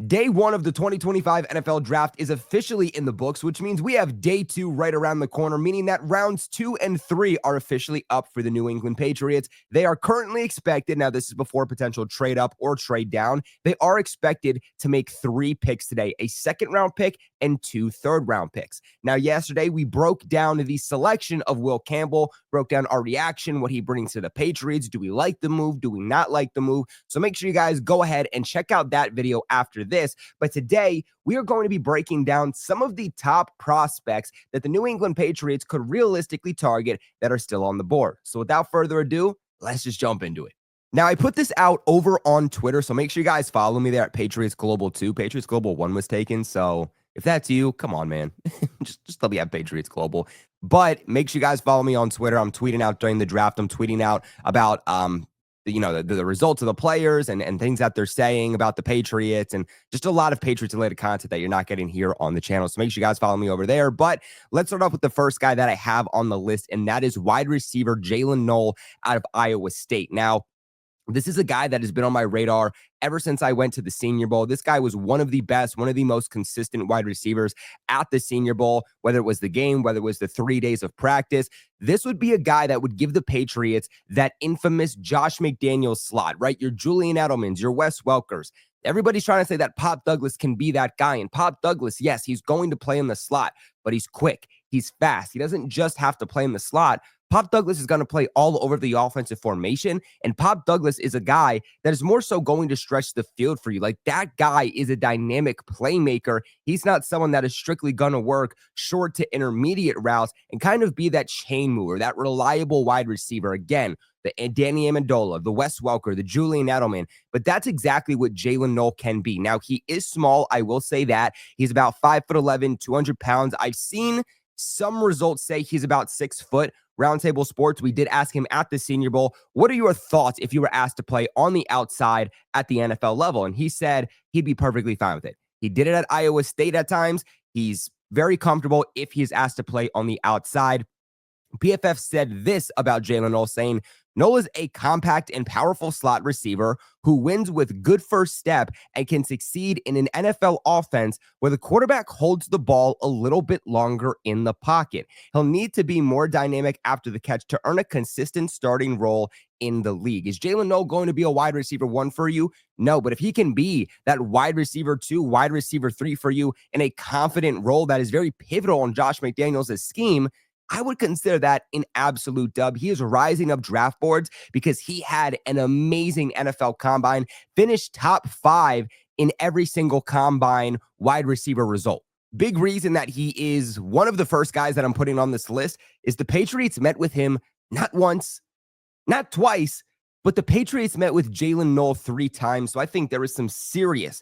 Day one of the 2025 NFL Draft is officially in the books, which means we have day two right around the corner, meaning that rounds 2 and 3 are officially up for the New England Patriots. They are currently expected, now this is before potential trade up or trade down, they are expected to make 3 picks today, a second-round pick and 2 third-round picks. Now, yesterday, we broke down the selection of Will Campbell, broke down our reaction, what he brings to the Patriots. Do we like the move? Do we not like the move? So make sure you guys go ahead and check out that video after this. But today, we are going to be breaking down some of the top prospects that the New England Patriots could realistically target that are still on the board. So without further ado, let's just jump into it. Now, I put this out over on Twitter, so make sure you guys follow me there at Patriots Global 2. Patriots Global 1 was taken, so if that's you, come on, man. just let me have Patriots Global. But make sure you guys follow me on Twitter. I'm tweeting out during the draft. I'm tweeting out about the results of the players and things that they're saying about the Patriots and just a lot of Patriots-related content that you're not getting here on the channel. So make sure you guys follow me over there. But let's start off with the first guy that I have on the list, and that is wide receiver Jaylin Noel out of Iowa State. Now, this is a guy that has been on my radar ever since I went to the Senior Bowl. This guy was one of the best, one of the most consistent wide receivers at the Senior Bowl, whether it was the game, whether it was the 3 days of practice. This would be a guy that would give the Patriots that infamous Josh McDaniels slot, right? Your Julian Edelmans, your Wes Welkers. Everybody's trying to say that Pop Douglas can be that guy. And Pop Douglas, yes, he's going to play in the slot, but he's quick. He's fast. He doesn't just have to play in the slot. Pop Douglas is going to play all over the offensive formation, and Pop Douglas is a guy that is more so going to stretch the field for you. Like, that guy is a dynamic playmaker. He's not someone that is strictly going to work short to intermediate routes and kind of be that chain mover, that reliable wide receiver. Again, the Danny Amendola, the Wes Welker, the Julian Edelman, but that's exactly what Jaylen Null can be. Now, he is small, I will say that. He's about 5'11", 200 pounds. I've seen some results say he's about 6 foot. Roundtable Sports, we did ask him at the Senior Bowl, what are your thoughts if you were asked to play on the outside at the NFL level? And he said he'd be perfectly fine with it. He did it at Iowa State at times. He's very comfortable if he's asked to play on the outside. PFF said this about Jaylin Noel, saying, Noel is a compact and powerful slot receiver who wins with good first step and can succeed in an NFL offense where the quarterback holds the ball a little bit longer in the pocket. He'll need to be more dynamic after the catch to earn a consistent starting role in the league. Is Jaylin Noel going to be a wide receiver 1 for you? No, but if he can be that wide receiver 2, wide receiver 3 for you in a confident role that is very pivotal on Josh McDaniels' scheme, I would consider that an absolute dub. He is rising up draft boards because he had an amazing NFL combine, finished top 5 in every single combine wide receiver result. Big reason that he is one of the first guys that I'm putting on this list is the Patriots met with him not once, not twice, but the Patriots met with Jaylin Noel 3 times. So I think there is some serious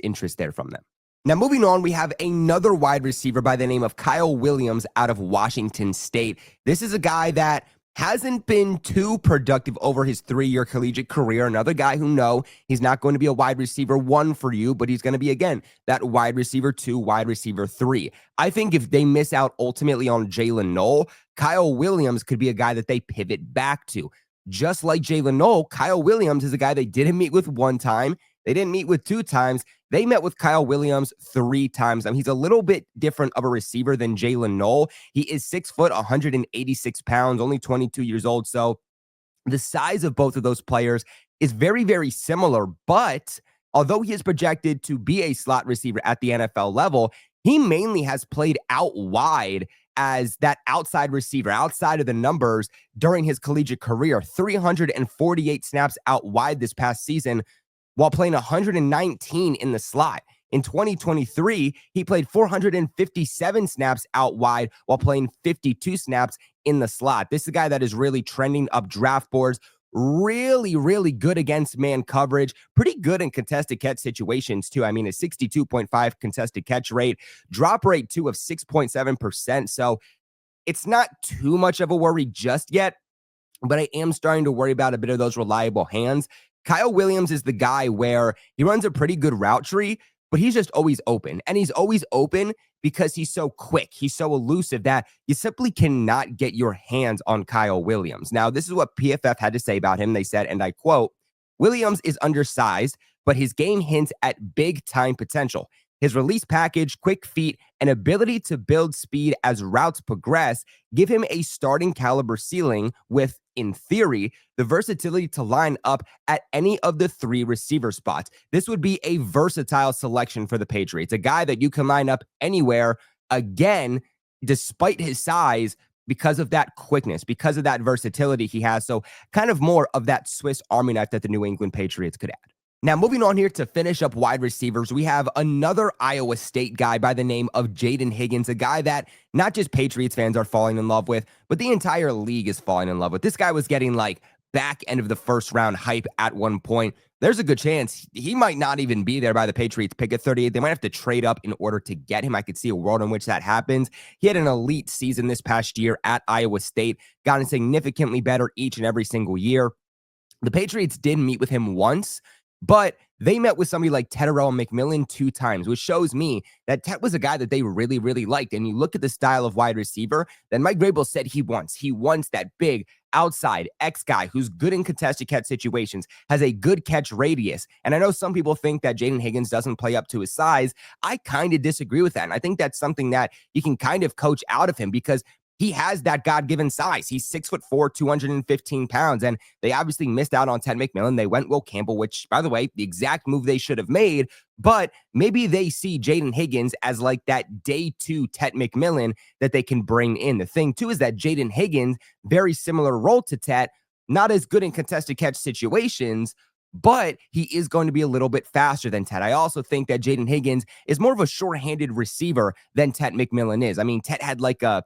interest there from them. Now, moving on, we have another wide receiver by the name of Kyle Williams out of Washington State. This is a guy that hasn't been too productive over his 3-year collegiate career. Another guy who, no, he's not going to be a wide receiver 1 for you, but he's going to be, again, that wide receiver 2, wide receiver 3. I think if they miss out ultimately on Jaylin Noel, Kyle Williams could be a guy that they pivot back to. Just like Jaylin Noel, Kyle Williams is a guy they didn't meet with 1 time. They didn't meet with 2 times. They met with Kyle Williams 3 times. I mean, he's a little bit different of a receiver than Jaylin Noel. He is 6 foot, 186 pounds, only 22 years old. So the size of both of those players is very, very similar. But although he is projected to be a slot receiver at the NFL level, he mainly has played out wide as that outside receiver, outside of the numbers during his collegiate career. 348 snaps out wide this past season, while playing 119 in the slot. In 2023, he played 457 snaps out wide while playing 52 snaps in the slot. This is a guy that is really trending up draft boards, really good against man coverage, pretty good in contested catch situations too. I mean, a 62.5 contested catch rate, drop rate too of 6.7%. So it's not too much of a worry just yet, but I am starting to worry about a bit of those reliable hands. Kyle Williams is the guy where he runs a pretty good route tree, but he's just always open. And he's always open because he's so quick. He's so elusive that you simply cannot get your hands on Kyle Williams. Now, this is what PFF had to say about him. They said, and I quote, Williams is undersized, but his game hints at big time potential. His release package, quick feet, and ability to build speed as routes progress give him a starting caliber ceiling with, in theory, the versatility to line up at any of the 3 receiver spots. This would be a versatile selection for the Patriots, a guy that you can line up anywhere, again, despite his size, because of that quickness, because of that versatility he has. So kind of more of that Swiss Army knife that the New England Patriots could add. Now, moving on here to finish up wide receivers, we have another Iowa State guy by the name of Jayden Higgins, a guy that not just Patriots fans are falling in love with, but the entire league is falling in love with. This guy was getting like back end of the first round hype at one point. There's a good chance he might not even be there by the Patriots pick at 38. They might have to trade up in order to get him. I could see a world in which that happens. He had an elite season this past year at Iowa State, gotten significantly better each and every single year. The Patriots did meet with him once, but they met with somebody like Tetairoa McMillan 2 times, which shows me that Tet was a guy that they really, really liked. And you look at the style of wide receiver that Mike Vrabel said he wants. He wants that big outside X guy who's good in contested catch situations, has a good catch radius. And I know some people think that Jayden Higgins doesn't play up to his size. I kind of disagree with that. And I think that's something that you can kind of coach out of him, because he has that God-given size. He's 6'4", 215 pounds, and they obviously missed out on Ted McMillan. They went Will Campbell, which, by the way, the exact move they should have made, but maybe they see Jayden Higgins as like that day 2 Ted McMillan that they can bring in. The thing, too, is that Jayden Higgins, very similar role to Ted, not as good in contested catch situations, but he is going to be a little bit faster than Ted. I also think that Jayden Higgins is more of a short-handed receiver than Ted McMillan is. I mean, Ted had like a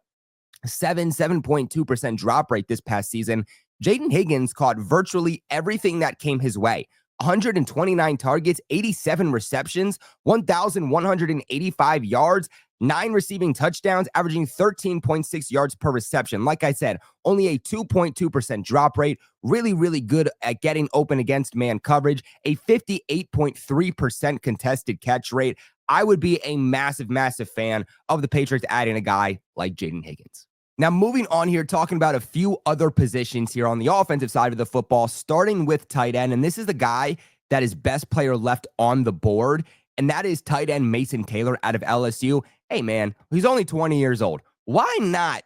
7.2% drop rate this past season. Jayden Higgins caught virtually everything that came his way. 129 targets, 87 receptions, 1,185 yards, 9 receiving touchdowns, averaging 13.6 yards per reception. Like I said, only a 2.2% drop rate. Really, really good at getting open against man coverage. A 58.3% contested catch rate. I would be a massive, massive fan of the Patriots adding a guy like Jayden Higgins. Now, moving on here, talking about a few other positions here on the offensive side of the football, starting with tight end. And this is the guy that is best player left on the board, and that is tight end Mason Taylor out of LSU. Hey, man, he's only 20 years old. Why not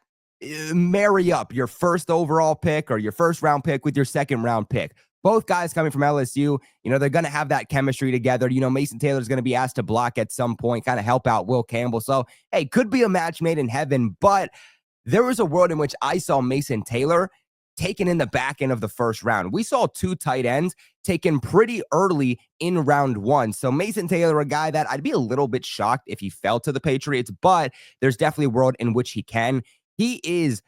marry up your first overall pick or your first round pick with your second round pick? Both guys coming from LSU, they're going to have that chemistry together. Mason Taylor's going to be asked to block at some point, kind of help out Will Campbell. So, hey, could be a match made in heaven, but there was a world in which I saw Mason Taylor taken in the back end of the first round. We saw 2 tight ends taken pretty early in round 1. So Mason Taylor, a guy that I'd be a little bit shocked if he fell to the Patriots, but there's definitely a world in which he can. He is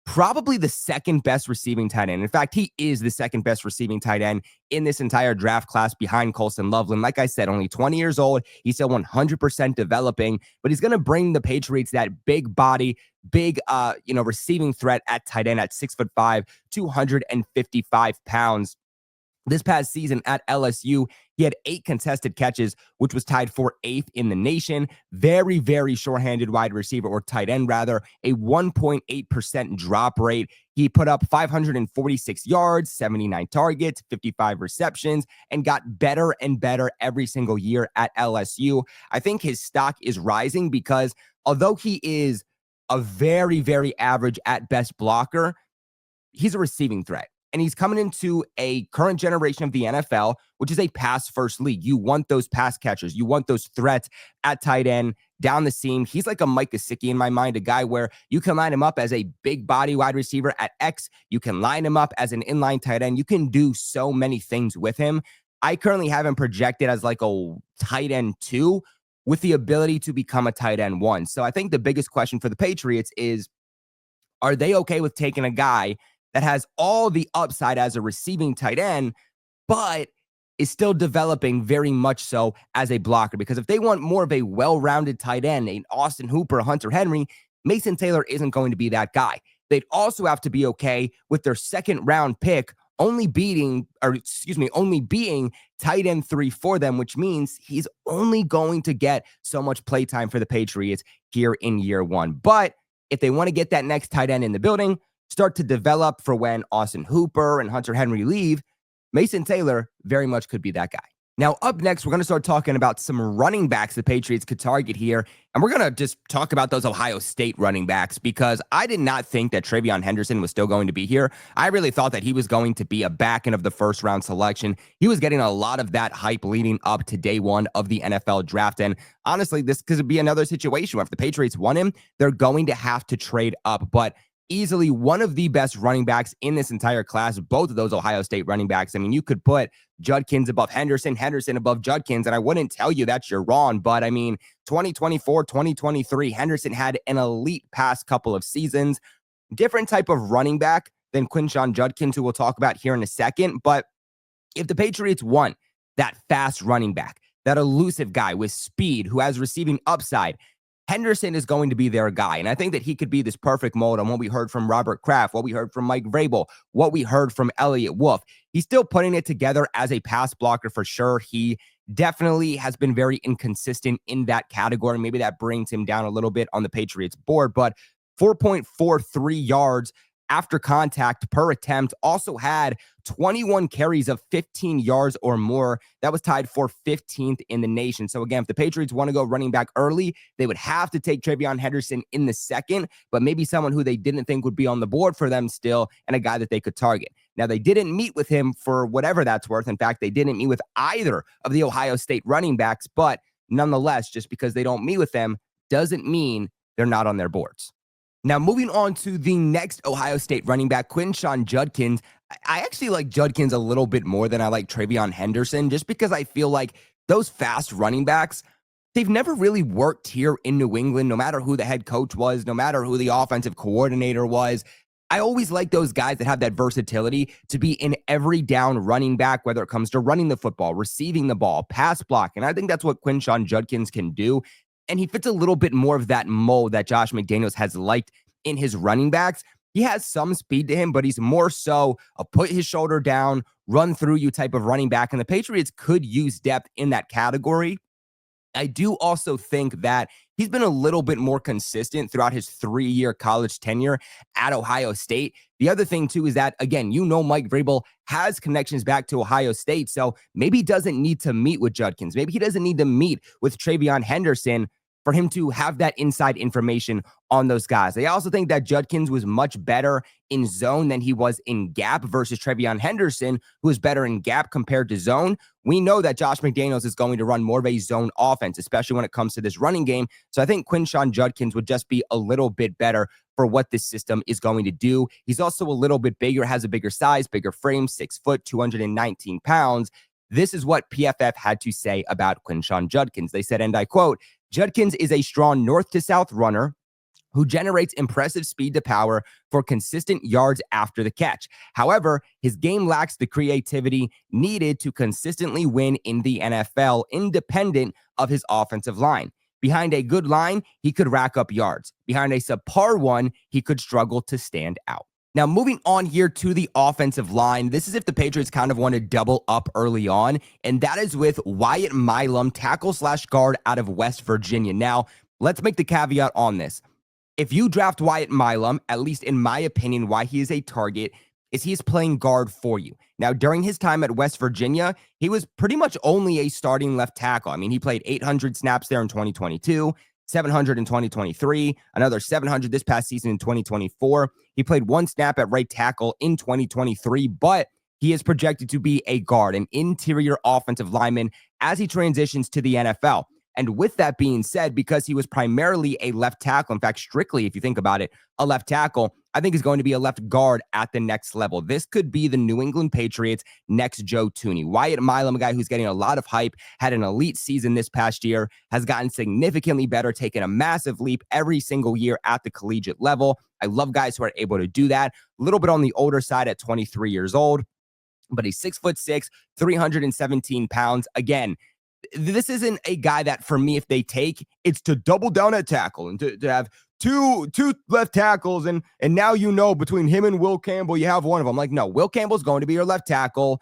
probably the second best receiving tight end. In fact, he is the second best receiving tight end in this entire draft class behind Colston Loveland. Like I said, only 20 years old. He's still 100% developing, but he's going to bring the Patriots that big body, big, receiving threat at tight end at 6'5", 255 pounds. This past season at LSU, he had 8 contested catches, which was tied for 8th in the nation. Very, very short-handed wide receiver, or tight end rather, a 1.8% drop rate. He put up 546 yards, 79 targets, 55 receptions, and got better and better every single year at LSU. I think his stock is rising because although he is a very, very average at best blocker, he's a receiving threat. And he's coming into a current generation of the NFL, which is a pass-first league. You want those pass catchers. You want those threats at tight end, down the seam. He's like a Mike Gesicki in my mind, a guy where you can line him up as a big body wide receiver at X. You can line him up as an inline tight end. You can do so many things with him. I currently have him projected as like a tight end 2 with the ability to become a tight end 1. So I think the biggest question for the Patriots is, are they okay with taking a guy that has all the upside as a receiving tight end, but is still developing very much so as a blocker? Because if they want more of a well-rounded tight end, an Austin Hooper, Hunter Henry, Mason Taylor isn't going to be that guy. They'd also have to be okay with their second round pick only being tight end 3 for them, which means he's only going to get so much playtime for the Patriots here in year 1. But if they want to get that next tight end in the building, start to develop for when Austin Hooper and Hunter Henry leave, Mason Taylor very much could be that guy. Now, up next, we're going to start talking about some running backs the Patriots could target here. And we're going to just talk about those Ohio State running backs because I did not think that Tayvon Henderson was still going to be here. I really thought that he was going to be a back end of the first round selection. He was getting a lot of that hype leading up to day one of the NFL draft. And honestly, this could be another situation where if the Patriots want him, they're going to have to trade up. But easily one of the best running backs in this entire class, both of those Ohio State running backs. I mean, you could put Judkins above Henderson, Henderson above Judkins, and I wouldn't tell you that you're wrong, but I mean, 2024, 2023, Henderson had an elite past couple of seasons. Different type of running back than Quinshon Judkins, who we'll talk about here in a second, but if the Patriots want that fast running back, that elusive guy with speed who has receiving upside, Henderson is going to be their guy. And I think that he could be this perfect mold on what we heard from Robert Kraft, what we heard from Mike Vrabel, what we heard from Elliott Wolf. He's still putting it together as a pass blocker for sure. He definitely has been very inconsistent in that category. Maybe that brings him down a little bit on the Patriots board, but 4.43 yards after contact per attempt, also had 21 carries of 15 yards or more. That was tied for 15th in the nation. So again, if the Patriots want to go running back early, they would have to take Tayvon Henderson in the second, but maybe someone who they didn't think would be on the board for them still, and a guy that they could target. Now, they didn't meet with him for whatever that's worth. In fact, they didn't meet with either of the Ohio State running backs, but nonetheless, just because they don't meet with them doesn't mean they're not on their boards. Now, moving on to the next Ohio State running back, Quinshon Judkins. I actually like Judkins a little bit more than I like Tayvon Henderson, just because I feel like those fast running backs, they've never really worked here in New England, no matter who the head coach was, no matter who the offensive coordinator was. I always like those guys that have that versatility to be in every down running back, whether it comes to running the football, receiving the ball, pass block. And I think that's what Quinshon Judkins can do. And he fits a little bit more of that mold that Josh McDaniels has liked in his running backs. He has some speed to him, but he's more so a put his shoulder down, run through you type of running back. And the Patriots could use depth in that category. I do also think that he's been a little bit more consistent throughout his 3-year college tenure at Ohio State. The other thing, too, is that, again, Mike Vrabel has connections back to Ohio State, so maybe he doesn't need to meet with Judkins. Maybe he doesn't need to meet with Tayvon Henderson for him to have that inside information on those guys. I also think that Judkins was much better in zone than he was in gap versus Tayvon Henderson, who is better in gap compared to zone. We know that Josh McDaniels is going to run more of a zone offense, especially when it comes to this running game. So I think Quinshon Judkins would just be a little bit better for what this system is going to do. He's also a little bit bigger, has a bigger size, bigger frame, 6 foot, 219 pounds. This is what PFF had to say about Quinshon Judkins. They said, and I quote, Judkins is a strong north to south runner who generates impressive speed to power for consistent yards after the catch. However, his game lacks the creativity needed to consistently win in the NFL, independent of his offensive line. Behind a good line, he could rack up yards. Behind a subpar one, he could struggle to stand out. Now, moving on here to the offensive line, this is if the Patriots kind of want to double up early on, and that is with Wyatt Milm, tackle/guard out of West Virginia. Now, let's make the caveat on this. If you draft Wyatt Milm, at least in my opinion, why he is a target is he's playing guard for you. Now, during his time at West Virginia, he was pretty much only a starting left tackle. I mean, he played 800 snaps there in 2022, 700 in 2023, another 700 this past season in 2024. He played 1 snap at right tackle in 2023, but he is projected to be a guard, an interior offensive lineman as he transitions to the NFL. And with that being said, because he was primarily a left tackle, in fact, strictly, if you think about it, a left tackle, I think he's going to be a left guard at the next level. This could be the New England Patriots' next Joe Thuney. Wyatt Milm, a guy who's getting a lot of hype, had an elite season this past year, has gotten significantly better, taken a massive leap every single year at the collegiate level. I love guys who are able to do that. A little bit on the older side at 23 years old, but he's 6'6", 317 pounds. Again, this isn't a guy that, for me, if they take, it's to double down at tackle and to have two left tackles. And now, between him and Will Campbell, you have one of them. Like, no, Will Campbell's going to be your left tackle.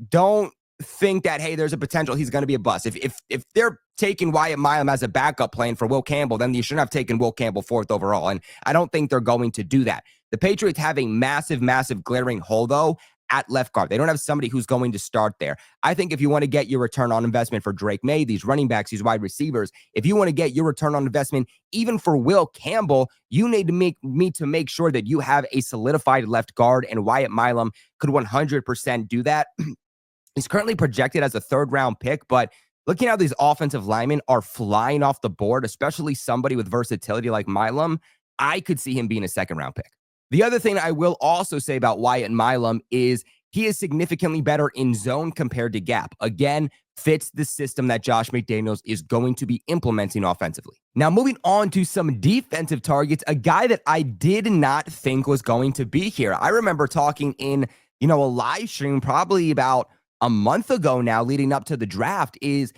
Don't think that, hey, there's a potential he's going to be a bust. If they're taking Wyatt Milm as a backup plan for Will Campbell, then you shouldn't have taken Will Campbell 4th overall. And I don't think they're going to do that. The Patriots have a massive, massive glaring hole, though, at left guard. They don't have somebody who's going to start there. I think if you want to get your return on investment for Drake Maye, these running backs, these wide receivers, if you want to get your return on investment, even for Will Campbell, you need to make sure that you have a solidified left guard, and Wyatt Milm could 100% do that. He's currently projected as a third-round pick, but looking at how these offensive linemen are flying off the board, especially somebody with versatility like Milum, I could see him being a second-round pick. The other thing I will also say about Wyatt Milum is he is significantly better in zone compared to gap. Again, fits the system that Josh McDaniels is going to be implementing offensively. Now, moving on to some defensive targets, a guy that I did not think was going to be here. I remember talking in, a live stream probably about a month ago now, leading up to the draft, is,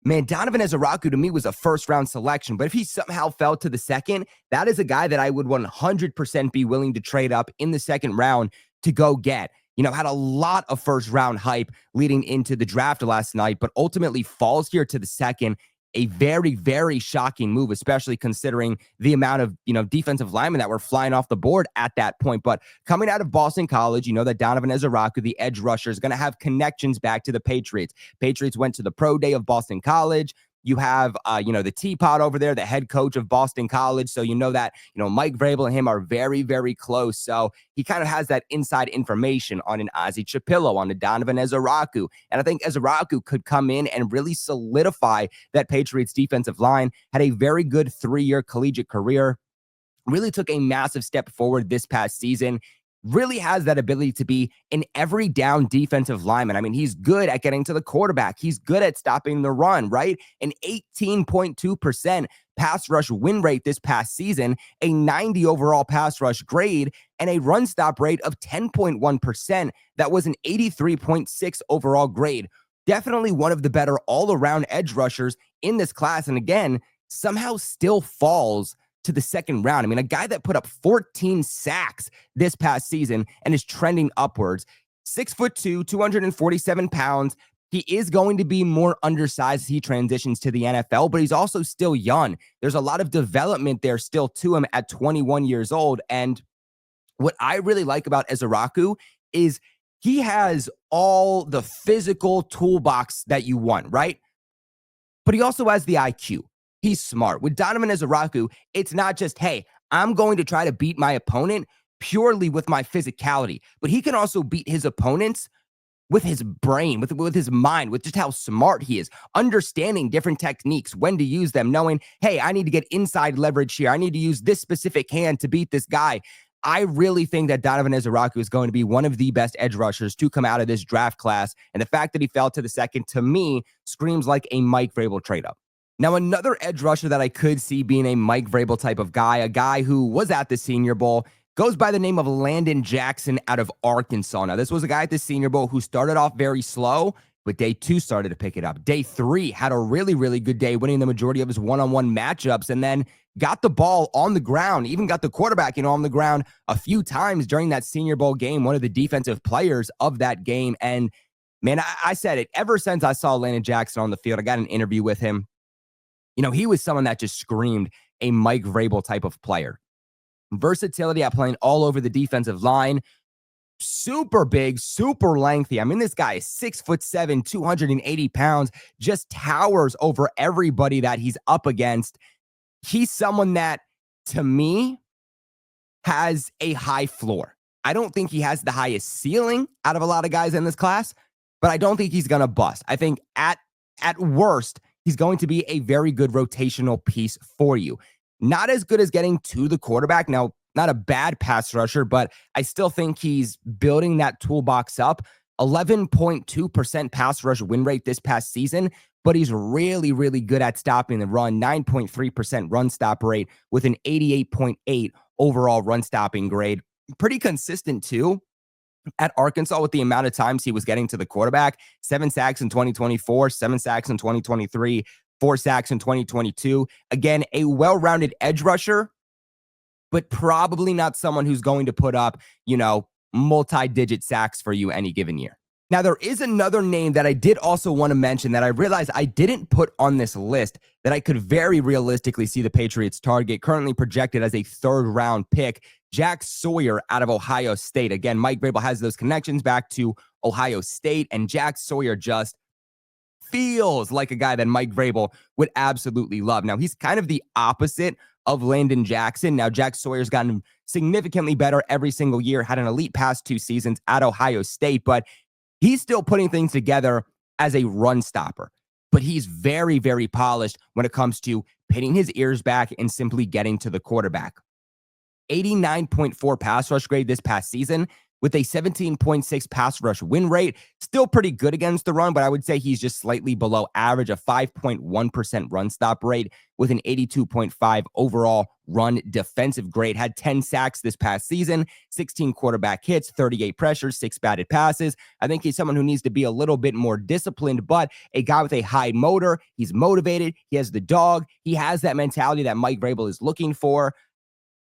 man, Donovan Asaraku to me was a first-round selection. But if he somehow fell to the second, that is a guy that I would 100% be willing to trade up in the second round to go get. Had a lot of first-round hype leading into the draft last night, but ultimately falls here to the second. A very, very shocking move, especially considering the amount of, defensive linemen that were flying off the board at that point. But coming out of Boston College, that Donovan Asaraku, the edge rusher, is going to have connections back to the Patriots. Patriots went to the pro day of Boston College. You have, the teapot over there, the head coach of Boston College. So that, Mike Vrabel and him are very, very close. So he kind of has that inside information on an Ozzie Chapillo, on a Donovan Asaraku. And I think Asaraku could come in and really solidify that Patriots defensive line. Had a very good 3-year collegiate career. Really took a massive step forward this past season. Really has that ability to be an every down defensive lineman. I mean, he's good at getting to the quarterback. He's good at stopping the run, right? An 18.2% pass rush win rate this past season, a 90 overall pass rush grade, and a run stop rate of 10.1%. That was an 83.6 overall grade. Definitely one of the better all-around edge rushers in this class. And again, somehow still falls to the second round. I mean, a guy that put up 14 sacks this past season and is trending upwards. 6'2", 247 pounds. He is going to be more undersized as he transitions to the NFL, but he's also still young. There's a lot of development there still to him at 21 years old. And what I really like about Asaraku is he has all the physical toolbox that you want, right? But he also has the IQ. He's smart. With Donovan Asaraku, it's not just, hey, I'm going to try to beat my opponent purely with my physicality, but he can also beat his opponents with his brain, with his mind, with just how smart he is, understanding different techniques, when to use them, knowing, hey, I need to get inside leverage here. I need to use this specific hand to beat this guy. I really think that Donovan Asaraku is going to be one of the best edge rushers to come out of this draft class. And the fact that he fell to the second, to me, screams like a Mike Vrabel trade-up. Now, another edge rusher that I could see being a Mike Vrabel type of guy, a guy who was at the Senior Bowl, goes by the name of Landon Jackson out of Arkansas. Now, this was a guy at the Senior Bowl who started off very slow, but day 2 started to pick it up. Day 3 had a really, really good day, winning the majority of his one-on-one matchups, and then got the ball on the ground, even got the quarterback, on the ground a few times during that Senior Bowl game, one of the defensive players of that game. And, man, I said it, ever since I saw Landon Jackson on the field, I got an interview with him. He was someone that just screamed a Mike Vrabel type of player. Versatility at playing all over the defensive line. Super big, super lengthy. I mean, this guy is 6'7", 280 pounds, just towers over everybody that he's up against. He's someone that, to me, has a high floor. I don't think he has the highest ceiling out of a lot of guys in this class, but I don't think he's going to bust. I think at worst, he's going to be a very good rotational piece for you. Not as good as getting to the quarterback. Now, not a bad pass rusher, but I still think he's building that toolbox up. 11.2% pass rush win rate this past season, but he's really, really good at stopping the run. 9.3% run stop rate with an 88.8 overall run stopping grade. Pretty consistent too. At Arkansas, with the amount of times he was getting to the quarterback, 7 sacks in 2024, 7 sacks in 2023, 4 sacks in 2022. Again, a well-rounded edge rusher, but probably not someone who's going to put up, multi-digit sacks for you any given year. Now, there is another name that I did also want to mention that I realized I didn't put on this list that I could very realistically see the Patriots target, currently projected as a third-round pick, Jack Sawyer out of Ohio State. Again, Mike Vrabel has those connections back to Ohio State, and Jack Sawyer just feels like a guy that Mike Vrabel would absolutely love. Now, he's kind of the opposite of Landon Jackson. Now, Jack Sawyer's gotten significantly better every single year, had an elite past 2 seasons at Ohio State, but he's still putting things together as a run stopper, but he's very, very polished when it comes to pinning his ears back and simply getting to the quarterback. 89.4 pass rush grade this past season with a 17.6 pass rush win rate. Still pretty good against the run, but I would say he's just slightly below average, a 5.1% run stop rate with an 82.5 overall run defensive grade. Had 10 sacks this past season, 16 quarterback hits, 38 pressures, 6 batted passes. I think he's someone who needs to be a little bit more disciplined, but a guy with a high motor. He's motivated. He has the dog. He has that mentality that Mike Vrabel is looking for.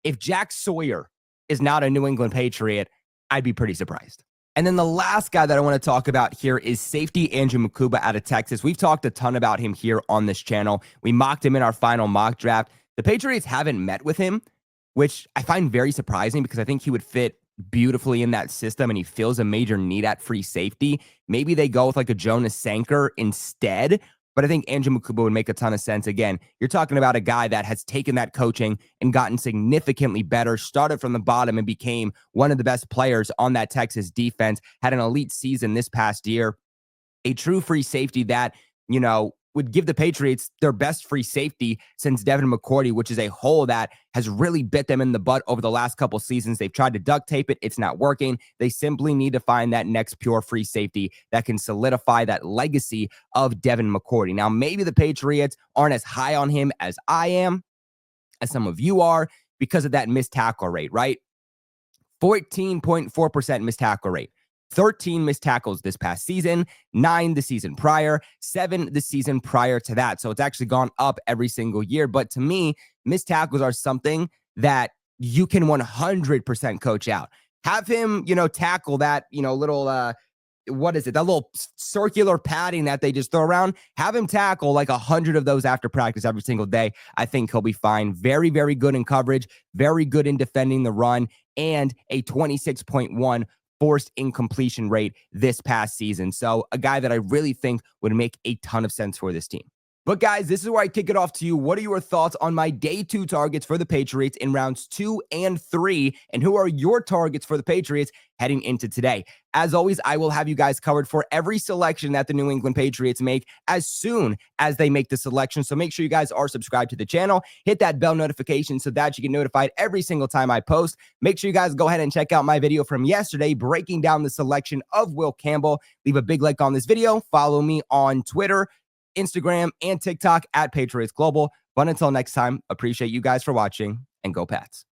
If Jack Sawyer is not a New England Patriot, I'd be pretty surprised. And then the last guy that I want to talk about here is safety Andrew Mukuba out of Texas. We've talked a ton about him here on this channel. We mocked him in our final mock draft. The Patriots haven't met with him, which I find very surprising because I think he would fit beautifully in that system and he fills a major need at free safety. Maybe they go with like a Jonas Sanker instead, but I think Andrew Mukuba would make a ton of sense. Again, you're talking about a guy that has taken that coaching and gotten significantly better, started from the bottom and became one of the best players on that Texas defense, had an elite season this past year, a true free safety that, would give the Patriots their best free safety since Devin McCourty, which is a hole that has really bit them in the butt over the last couple seasons. They've tried to duct tape it. It's not working. They simply need to find that next pure free safety that can solidify that legacy of Devin McCourty. Now, maybe the Patriots aren't as high on him as I am, as some of you are, because of that missed tackle rate, right? 14.4% missed tackle rate. 13 missed tackles this past season, 9 the season prior, 7 the season prior to that. So it's actually gone up every single year. But to me, missed tackles are something that you can 100% coach out. Have him, tackle that, little, what is it? That little circular padding that they just throw around. Have him tackle like 100 of those after practice every single day. I think he'll be fine. Very, very good in coverage, very good in defending the run, and a 26.1 forced incompletion rate this past season. So a guy that I really think would make a ton of sense for this team. But guys, this is where I kick it off to you. What are your thoughts on my day 2 targets for the Patriots in rounds 2 and 3? And who are your targets for the Patriots heading into today? As always, I will have you guys covered for every selection that the New England Patriots make as soon as they make the selection. So make sure you guys are subscribed to the channel. Hit that bell notification so that you get notified every single time I post. Make sure you guys go ahead and check out my video from yesterday breaking down the selection of Will Campbell. Leave a big like on this video. Follow me on Twitter, Instagram, and TikTok at Patriots Global. But until next time, appreciate you guys for watching, and go Pats.